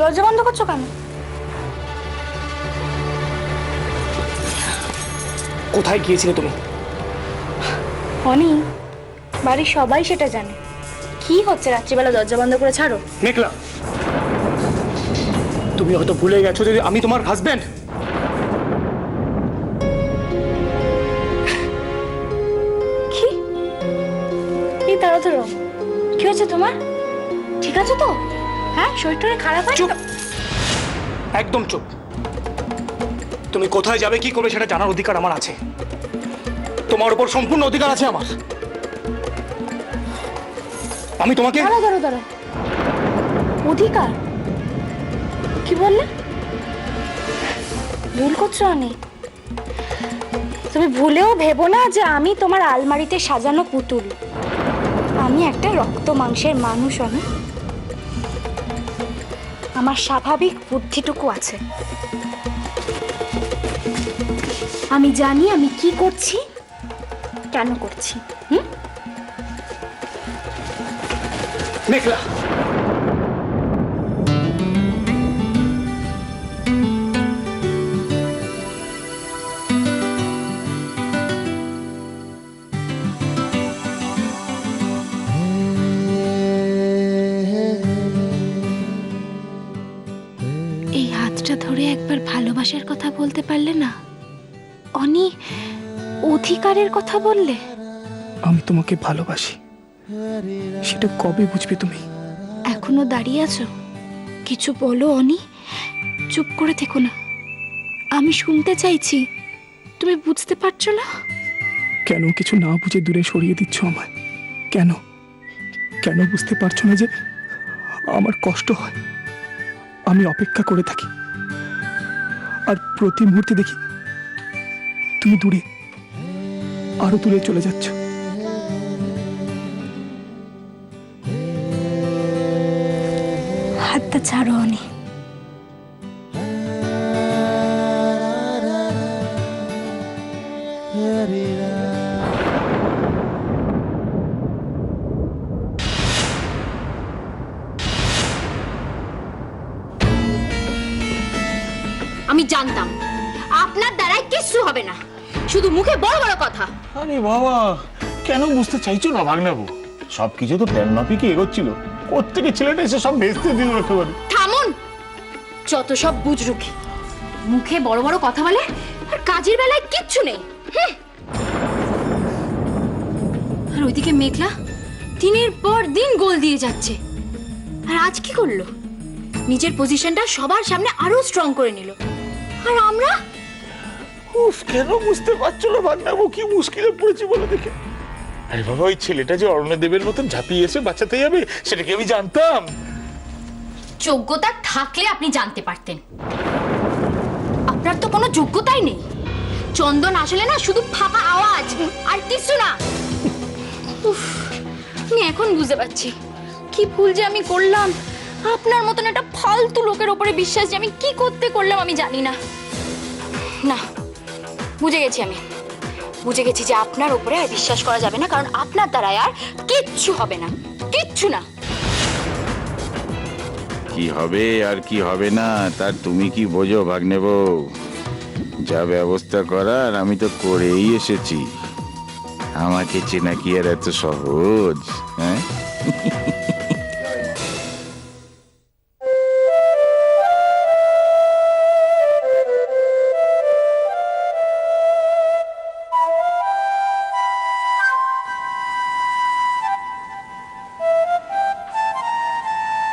দরজা বন্ধ করছো কেন? কোথায় গিয়েছিলে তুমি? অনি, বাড়ির সবাই সেটা জানে। কি হচ্ছে রাত্রিবেলা দরজা বন্ধ করে ছাড়ো? মেঘলা, তুমি হয়তো ভুলে গেছো যে আমি তোমার হাজবেন্ড। কি? এই তাড়াতাড়ি কি হয়েছে তোমার? ঠিক আছে তো? হ্যাঁ, শরীরটা খারাপ আছে? চুপ, একদম চুপ। তুমি কোথায় যাবে, কি করবে সেটা জানার অধিকার আমার আছে। তোমার উপর সম্পূর্ণ অধিকার আছে আমার। আমি তোমাকে দাঁড়াও। অধিকার? কি বললে? ভুল করছো অনি। তুমি ভুলেও ভেবো না যে আমি তোমার আলমারিতে সাজানো পুতুল। আমি একটা রক্ত মাংসের মানুষ অনি। আমার স্বাভাবিক বুদ্ধিটুকু আছে। আমি জানি আমি কি করছি, কেন করছি। মেঘলা, এই হাতটা ধরে একবার ভালোবাসার কথা বলতে পারলে না অনি? অধিকারের কথা বললে। আমি তোমাকে ভালোবাসি, সেটা কবে বুঝবে তুমি? এখনো দাঁড়িয়ে আছো? কিছু বলো অনি, চুপ করে থেকো না। আমি শুনতে চাইছি। তুমি বুঝতে পারছো না? কেন কিছু না বুঝে দূরে সরিয়ে দিচ্ছ আমায়? কেন কেন বুঝতে পারছো না যে আমার কষ্ট হয়? আমি অপেক্ষা করে থাকি, আর প্রতি মুহূর্তে দেখি তুমি দূরে, আরো দূরে চলে যাচ্ছ। হাতটা ছাড়ো অনি। আমি জানতাম আপনার দ্বারাই কিছু হবে না, শুধু মুখে বড় বড় কথা। আরে বাবা, কেন বুঝতে চাইছো না ভাগনাবু? সবকিছু তো প্ল্যান মাফিকই এগোচ্ছিল, কোত্থেকে ছেলেটা এসে সব ভেস্তে দিল একেবারে। থামুন, যত সব বুজরুকি। মুখে বড় বড় কথা বলে আর কাজের বেলায় কিচ্ছু নেই। আর ওইদিকে মেঘলা দিনের পর দিন গোল দিয়ে যাচ্ছে। আর আজ কি করলো? নিজের পজিশনটা সবার সামনে আরো স্ট্রং করে নিল। আর আমরা উফ, কেন বুঝতে পারছো না ভাগনাবু কি মুশকিলে পড়েছি বলে দেখে? আরে বাবা, ওই ছেলেটা যে অরণ্যদেবের মতন ঝাঁপিয়ে এসে বাঁচাতে যাবে সেটা কি আমি জানতাম? যোগ্যতা থাকলে আপনি জানতে পারতেন। আপনার তো কোনো যোগ্যতাই নেই। চন্দন আসলে না শুধু ফাঁকা আওয়াজ আর কিছু না। উফ, আমি এখন বুঝতে পারছি কি ভুল যে আমি করলাম। আপনার মতন একটা ফালতু লোকের ওপরে বিশ্বাস যে আমি কি করতে করলাম আমি জানি না। না, বুঝে গেছি আমি। বুঝে গেছি যে আপনার ওপরে আর বিশ্বাস করা যাবে না, কারণ আপনার দ্বারাই আর কিচ্ছু হবে না, কিচ্ছু না। কি হবে আর কি হবে না তার তুমি কি বোঝো ভাগ্নে বউ? যা ব্যবস্থা করার আমি তো করেই এসেছি। আমাকে চেনা কি আর এত সহজ? হ্যাঁ,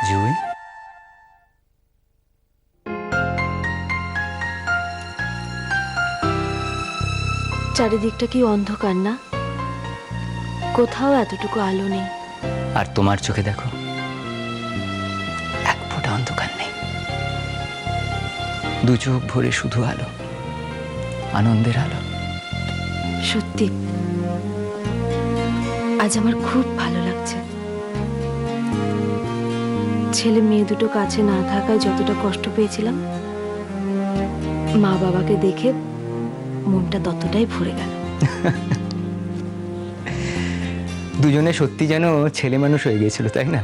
জুই, চারিদিকটা কি অন্ধকার না? কোথাও এতটুকু আলো নেই। আর তোমার চোখে দেখো, এক ফোঁটা অন্ধকার নেই। দু চোখ ভরে শুধু আলো, আনন্দের আলো। সত্যি আজ আমার খুব ভালো লাগছে। ছেলে মেয়ে দুটো কাছে না থাকায় যতটা কষ্ট পেয়েছিলাম, মা বাবাকে দেখে মনটা ততটাই ভরে গেল। দুজনে সত্যি যেন ছেলে মানুষ হয়ে গিয়েছিল, তাই না?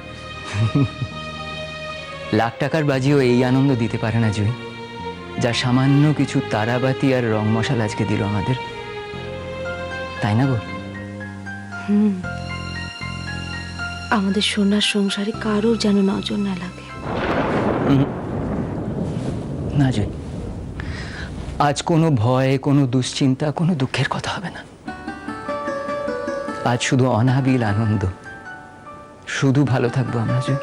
লাখ টাকার বাজিও এই আনন্দ দিতে পারে না জুই, যা সামান্য কিছু তারাবাতি আর রং মশাল আজকে দিল আমাদের, তাই না গো? আমাদের সোনার সংসারে কারোর যেন নজর না লাগে। না জুই, আজ কোনো ভয়, কোনো দুশ্চিন্তা, কোনো দুঃখের কথা হবে না। আজ শুধু অনাবিল আনন্দ, শুধু ভালো থাকবো আমরা জুই।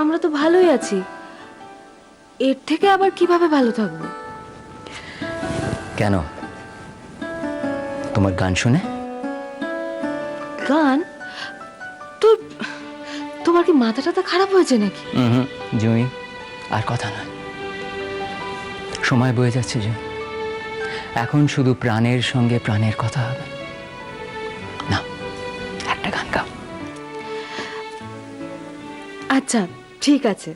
আমরা তো ভালোই আছি, এর থেকে আবার কিভাবে ভালো থাকবো? কেন, তোমার গান শুনে? গান? তোর তোমার কি মাথা টাথা খারাপ হয়েছে নাকি? জুই, আর কথা নয়, সময় বয়ে যাচ্ছে জুই, এখন শুধু প্রাণের সঙ্গে প্রাণের কথা হবে। না, একটা গান গাও। আচ্ছা ঠিক আছে।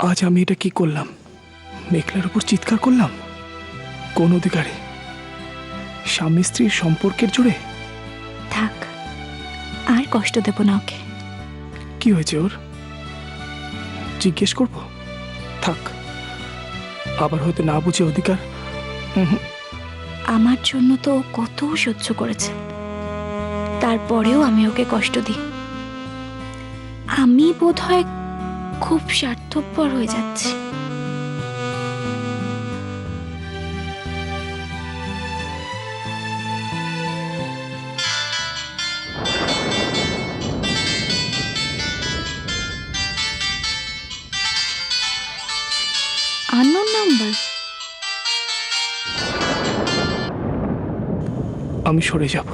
আজ আমি এটা কি করলাম? মেঘলার উপর চিৎকার করলাম? কোন অধিকারে? স্বামী স্ত্রীর সম্পর্কের জোরে? থাক, আর কষ্ট দেব না ওকে। কি হয়েছে ওর? জিজ্ঞেস করব? থাক, আবার হয়তো না বুঝে অধিকার। আমার জন্য তো ও কত সহ্য করেছে, তারপরেও আমি ওকে কষ্ট দিই। আমি বোধহয় খুব স্বার্থপর হয়ে যাচ্ছি। আনন্দ আমি সরে যাব।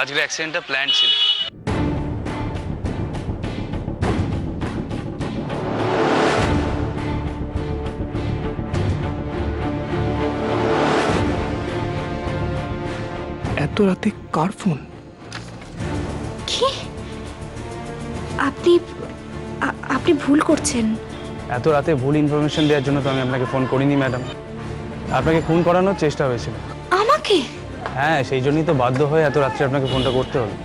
আজকের অ্যাক্সিডেন্টটা প্ল্যান ছিল। এত রাতে কার ফোন? কি? আপনি আপনি ভুল করছেন। এত রাতে ভুল ইনফরমেশন দেওয়ার জন্য তো আমি আপনাকে ফোন করিনি ম্যাডাম। আপনাকে খুন করানোর চেষ্টা হয়েছিল। আমাকে? হ্যাঁ, সেই জন্যই তো বাধ্য হয়ে এত রাত্রে আপনাকে ফোনটা করতে হলো।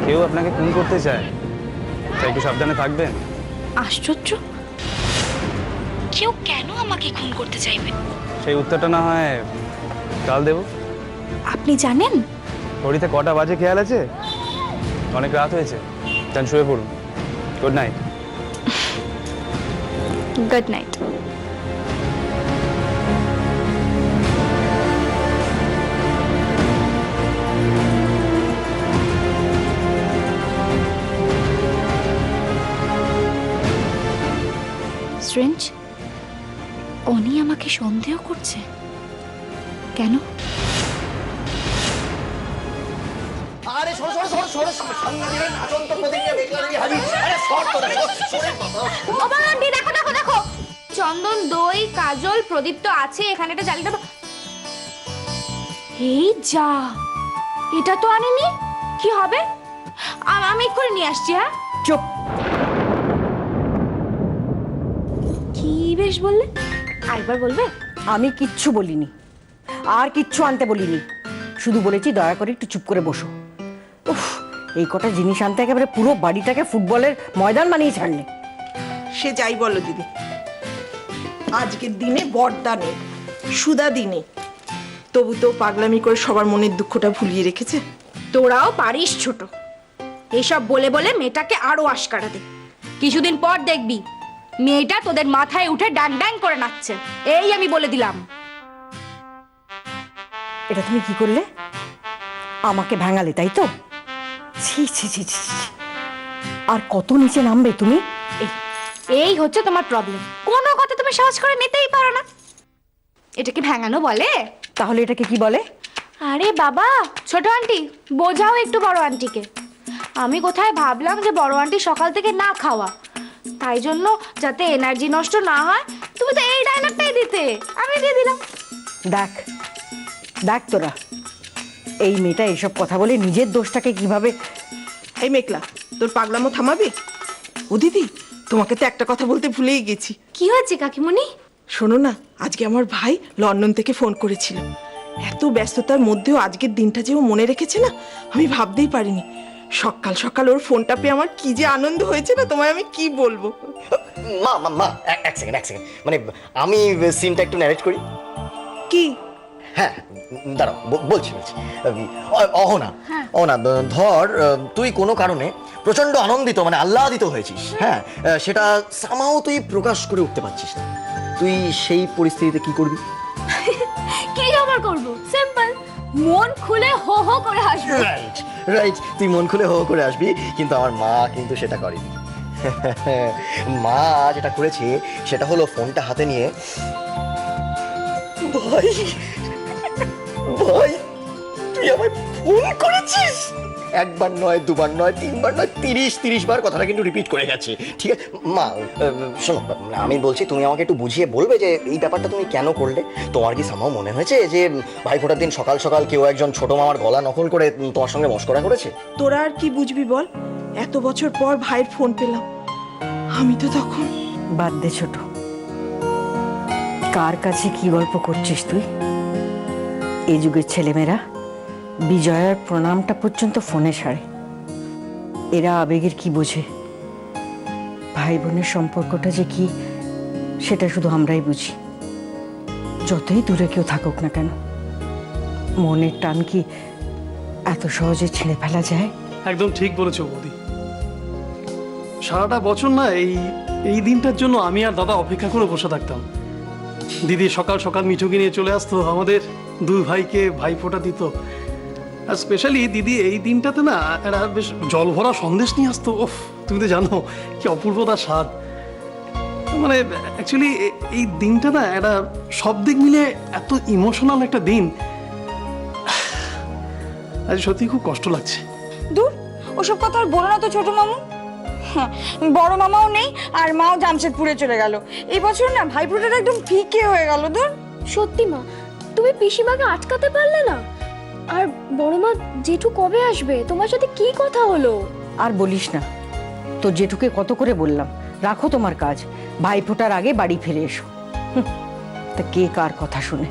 কেউ আপনাকে খুন করতে চায়, তাই একটু সাবধানে থাকবেন। আশ্চর্য, কেউ কেন আমাকে খুন করতে চাইবে? সেই উত্তরটা না হয় কাল দেব। আপনি জানেন? ঘড়িতে কটা বাজে খেয়াল আছে? অনেক রাত হয়েছে, যান শুয়ে পড়ুন। Good night. Good night. Strange, Ani আমাকে সন্দেহ করছে কেন? দেখো দেখো দেখো, চন্দন, দই, কাজল, প্রদীপ তো আছে এখানে, একটা জ্বালিয়ে দেবো। এই যা, এটা তো আনেনি, কি হবে? আমি এক্ষুনি নিয়ে আসছি। হ্যাঁ, চুপ। কি বেশ বললে? আরেকবার বলবে? আমি কিচ্ছু বলিনি, আর কিচ্ছু আনতে বলিনি, শুধু বলেছি দয়া করে একটু চুপ করে বসো। উফ, এই কটা জিনিস আনতে একেবারে পুরো বাড়িটাকে ফুটবলের ময়দান বানিয়ে ছাড়লে। সে যাই বলো দিদি, আজকের দিনে বড়দা নেই, সুদা দিনে, তবু তো পাগলামি করে সবার মনের দুঃখটা ভুলিয়ে রেখেছে। তোরাও পারিস ছোট, এসব বলে বলে মেয়েটাকে আরো আশকারা দে। কিছুদিন পর দেখবি মেয়েটা তোদের মাথায় উঠে ড্যাং ড্যাং করে নাচছে, এই আমি বলে দিলাম। এটা তুমি কি করলে? আমাকে ভাঙালে, তাই তো? ছি ছি ছি ছি ছি। আর কত নিচে নামবে তুমি? এই হচ্ছে তোমার প্রবলেম, কোনো কথা তুমি সহজ করে নিতেই পারো না। এটাকে ভাঙানো বলে? তাহলে এটাকে কি বলে? আরে বাবা, ছোট আন্টি বোঝাও একটু বড় আন্টিকে। আমি কোথায় ভাবলাম যে বড় আন্টি সকাল থেকে না খাওয়া, তাই জন্য যাতে এনার্জি নষ্ট না হয় তুমি তো এই ডায়লগটাই দিতে, আমি দিয়ে দিলাম। দেখ দেখ তোরা, এই মেয়েটা এইসব কথা বলে নিজের দোষটাকে কিভাবে। এই মেঘলা, তোর পাগলামো থামাবি? ও দিদি, তোমাকে তো একটা কথা বলতে ভুলেই গেছি। কি হয়েছে কাকিমণি? শোনো না, আজকে আমার ভাই লন্ডন থেকে ফোন করেছিল। এত ব্যস্ততার মধ্যেও আজকের দিনটা যে ও মনে রেখেছে না, আমি ভাবতেই পারিনি। সকাল সকাল ওর ফোনটা পেয়ে আমার কি যে আনন্দ হয়েছে না, তোমায় আমি কি বলবো। মা মা মা এক সেকেন্ড মানে আমি সিনটা একটু ন্যারেট করি। কি? হ্যাঁ, দাঁড়াও, বলছি। অহনা, ধর তুই কোনো কারণে প্রচন্ড আনন্দিত, মানে আহ্লাদিত হয়েছিস, হ্যাঁ, সেটা সামাও তুই প্রকাশ করে উঠতে পারছিস না। তুই সেই পরিস্থিতিতে কি করবি? কি আবার করব? সিম্পল, মন খুলে হো হো করে হাসবো। রাইট রাইট, তুই মন খুলে হো করে আসবি, কিন্তু আমার মা কিন্তু সেটা করেনি। মা যেটা করেছে সেটা হলো ফোনটা হাতে নিয়ে, ভাই ভাই তুই আমায় ফোন করেছিস, একবার নয়, দুবার নয়, তিনবার নয়, 30 বার কথাটা কিন্তু রিপিট করে গেছে। ঠিক আছে মা, শোনো, আমি বলছি তুমি আমাকে একটু বুঝিয়ে বলবে যে এই ব্যাপারটা তুমি কেন করলে? তোমার কি সামাও মনে হয়েছে যে ভাই ফোটার দিন সকাল সকাল কেউ একজন ছোট মামার গলা নকল করে তোমার সঙ্গে মশকরা করেছে? তোরা আর কি বুঝবি বল, এত বছর পর ভাইয়ের ফোন পেলাম, আমি তো তখন। বাদ দে ছোট, কার কাছে কি গল্প করছিস তুই? এই যুগের ছেলেমেয়েরা বিজয়ার প্রণামটা পর্যন্ত ফোনে সারে। এরা আবেগের কি বোঝে? ভাই বোনের সম্পর্কটা যে কি সেটা শুধু আমরাই বুঝি। যতই দূরে কেউ থাকুক না কেন, মনের টান কি এত সহজে ছিঁড়ে ফেলা যায়? একদম ঠিক বলেছো বৌদি। সারাটা বছর না এই দিনটার জন্য আমি আর দাদা অপেক্ষা করে বসে থাকতাম। দিদি সকাল সকাল মিঠুকে নিয়ে চলে আসতো, আমাদের দুই ভাইকে ভাইফোঁটা দিত। আর স্পেশালি দিদি এই দিনটাতে না একটা বেশ জল ভরা সন্দেশ নিয়ে আসতো। ওফ, তুমি তো জানো কি অপূর্ব তার স্বাদ। মানে অ্যাকচুয়ালি এই দিনটা না একটা সব দিক মিলে এত ইমোশনাল একটা দিন। আজ সত্যি খুব কষ্ট লাগছে। দূর, ওসব কথা আর বলো না তো ছোট মামু। হ্যাঁ, বড় মামাও নেই আর মাও জামশেদপুরে চলে গেল। এই বছর না ভাইফোঁটাটা একদম ফিকে হয়ে গেল। দূর, সত্যি মা, তুমি পিসিমাকে আটকাতে পারলে না। আর বড় মা জেঠু কবে আসবে? তোমার সাথে কি কথা হলো? আর বলিস না, তো জেঠুকে কত করে বললাম রাখো তোমার কাজ, ভাইফোঁটার আগে বাড়ি ফিরে এসো। তা কে কার কথা শুনে?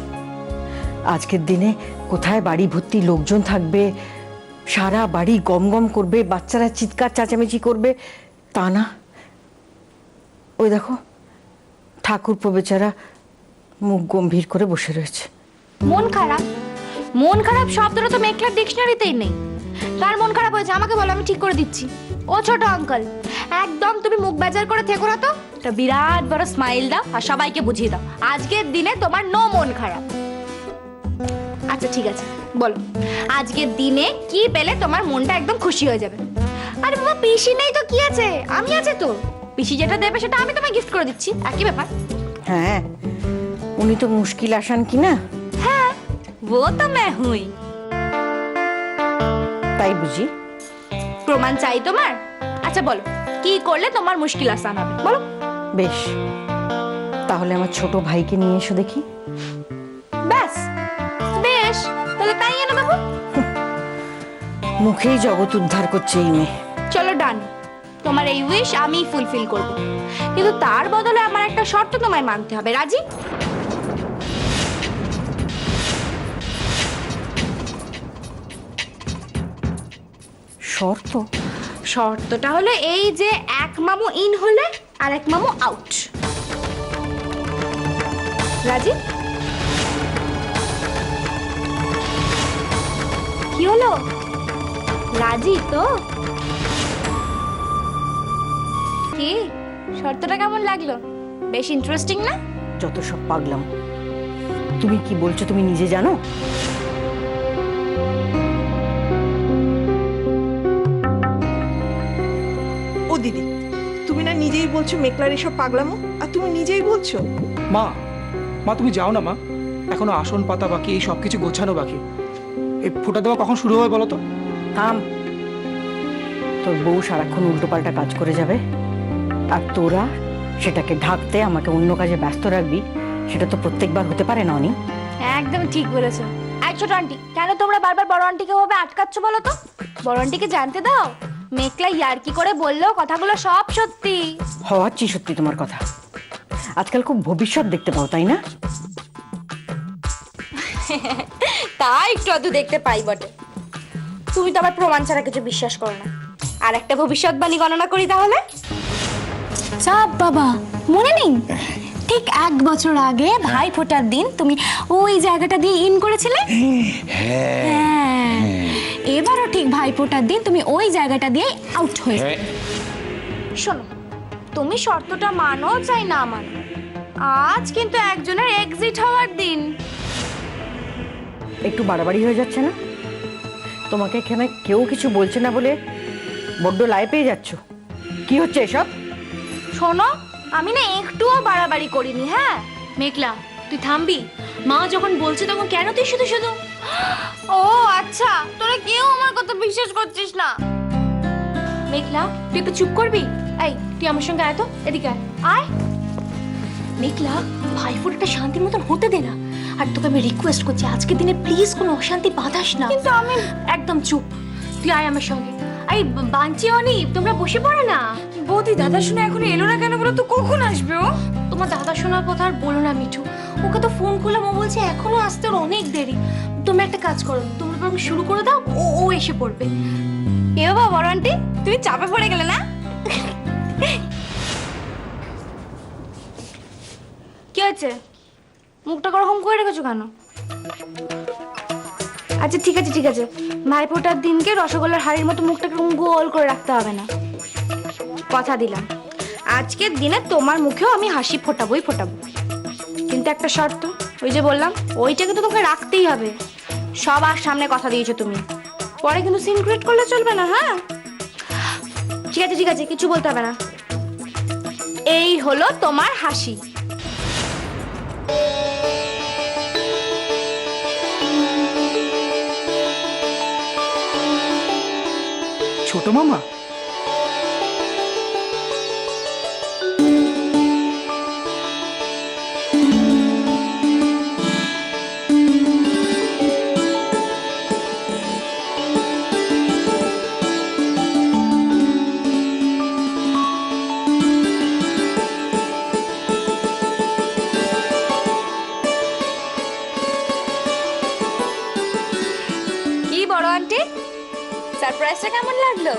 আজকের দিনে কোথায় বাড়ি ভর্তি লোকজন থাকবে, সারা বাড়ি গম গম করবে, বাচ্চারা চিৎকার চেঁচামেচি করবে, তা না। ওই দেখো ঠাকুরপো বেচারা মুখ গম্ভীর করে বসে রয়েছে। মন খারাপ? মন খারাপ শব্দটা তো মেঘলার ডিকশনারিতেই নেই। কার মন খারাপ হয়েছে আমাকে বলো, আমি ঠিক করে দিচ্ছি। ও ছোট আঙ্কেল, একদম তুমি মুখ বেজার করে থেকো না তো। একটা বিরাট বড় স্মাইল দাও আর সবাইকে বুঝিয়ে দাও আজকের দিনে তোমার নো মন খারাপ। আচ্ছা ঠিক আছে, বলো আজকের দিনে কি পেলে তোমার মনটা একদম খুশি হয়ে যাবে? আরে বাবা, পিসি নেই তো কি আছে, আমি আছে তো। পিসি যেটা দেবে সেটা আমি তোমায় গিফট করে দিচ্ছি, একই ব্যাপার। হ্যাঁ, উনি তো মুশকিল আসান কি না? হ্যাঁ, वो तो मैं हुई। তাই বুঝি? প্রমাণ চাই তোমার? আচ্ছা বলো, কি করলে তোমার মুশকিল আসান হবে, বলো। বেশ, তাহলে আমার ছোট ভাইকে নিয়ে এসো দেখি। ব্যাস, বেশ, তাহলে তাই এনে দেবো। মুখেই জগৎ উদ্ধার করছে এই মেয়ে। চলো ডান, তোমার এই উইশ আমি ফুলফিল করব, কিন্তু তার বদলে আমার একটা শর্ত তোমায় মানতে হবে। রাজি? শর্ত? শর্তটা হলো এই যে এক মামু ইন হলে আর এক মামু আউট। রাজি? কি হলো, রাজি তো? কি শর্তটা কেমন লাগলো? বেশ ইন্টারেস্টিং না? যত সব পাগলাম। তুমি কি বলছো তুমি নিজে জানো? ও দিদি, তুমি না নিজেই বলছো মেঘলার এসব পাগলামো, আর তুমি নিজেই বলছো। মা, মা তুমি যাও না মা, এখনো আসন পাতা বাকি, এই সব কিছু গোছানো বাকি। এই ফোঁটা দেওয়া কখন শুরু হবে বলো তো? থাম, তোর বউ সারাক্ষণ উল্টোপাল্টা কাজ করে যাবে, আর তোরা সেটাকে ঢাকতে আমাকে অন্য কাজে ব্যস্ত রাখবি, সেটা তো প্রত্যেকবার হতে পারে না। অনি, একদম ঠিক বলেছো। এক ছোট আন্টি, কেন তোমরা বারবার বড় আন্টিকে ওভাবে আটকাচ্ছ বলো তো? বড় আন্টিকে জানতে দাও মেঘলা ইয়ার্কি করে বললেও কথাগুলো সব সত্যি। হওয়াচ্ছি সত্যি তোমার কথা। আজকাল খুব ভবিষ্যৎ দেখতে পাও, তাই না? তাই একটু আধটু দেখতে পাই বটে। তুমি তো আবার প্রমাণ ছাড়া কিছু বিশ্বাস করো না। আর একটা ভবিষ্যৎবাণী গণনা করি তাহলে। চাপ বাবা, মনে নেই? ঠিক 1 বছর আগে ভাই ফোটার দিন তুমি ওই জায়গাটা দিয়ে ইন করেছিলে। হ্যাঁ, এবারও ঠিক ভাই ফোটার দিন তুমি ওই জায়গাটা দিয়ে আউট হয়েছে। শোনো, তুমি শর্তটা মানো চাই না মানো, আজ কিন্তু একজনের এক্সিট হওয়ার দিন। একটু বাড়াবাড়ি হয়ে যাচ্ছে না? তোমাকে এখানে কেউ কিছু বলছে না বলে বড্ড লাই পেয়ে যাচ্ছ। কি হচ্ছে এসব? শোনো, আমি না একটুও বাড়াবাড়ি করিনি। হ্যাঁ মেঘলা, তুই থামবি? মা যখন বলছে তখন কেন তুই শুধু শুধু? ও আচ্ছা, তোরা কেউ আমার কথা বিশ্বাস করছিস না। মেঘলা, তুই একটু চুপ করবি? এই, তুই আমার সঙ্গে আয় তো, এদিকে আয়। আয় মেঘলা, ভাইফোঁটাটা শান্তির মতন হতে দে না। আর তোকে আমি রিকোয়েস্ট করছি আজকের দিনে প্লিজ কোনো অশান্তি বাঁধাস না। কিন্তু আমি একদম চুপ, তুই আয় আমার সঙ্গে। এই বাঞ্চি অনি, তোমরা বসে পড়ো না। বৌদি, দাদা শুনে এখনো এলো না কেন বলো তো? কখন আসবে ও? তোমার দাদা শোনার কথা আর বলো না মিঠু, ওকে তো ফোন করলাম, ও বলছে এখনো আসতে ওর অনেক দেরি। তুমি একটা কাজ করো, তোমরা বরং শুরু করে দাও, ও এসে পড়বে। এ বাবা, বড় আন্টি তুমি চাপে পড়ে গেলে না? কি হয়েছে, মুখটা ওরকম করে রেখেছো কেন? আচ্ছা ঠিক আছে ঠিক আছে, ভাইফোঁটার দিনকে রসগোল্লার হাড়ির মতো মুখটাকে গোল করে রাখতে হবে না, কথা দিলাম। আজকের দিনে তোমার মুখেও আমি হাসি ফোটাবোই ফোটাবো, কিন্তু একটা শর্ত, ওই যে বললাম ওইটাকে তো তোমাকে রাখতেই হবে। সবার সামনে কথা দিয়েছো তুমি। পরে কিন্তু সিন ক্রিয়েট করলে চলবে না, হ্যাঁ? ঠিক আছে, কিছু বলতে হবে না। এই হলো তোমার হাসি। ছোট মামা, কি বড় আন্টি, সারপ্রাইজটা কেমন লাগলো?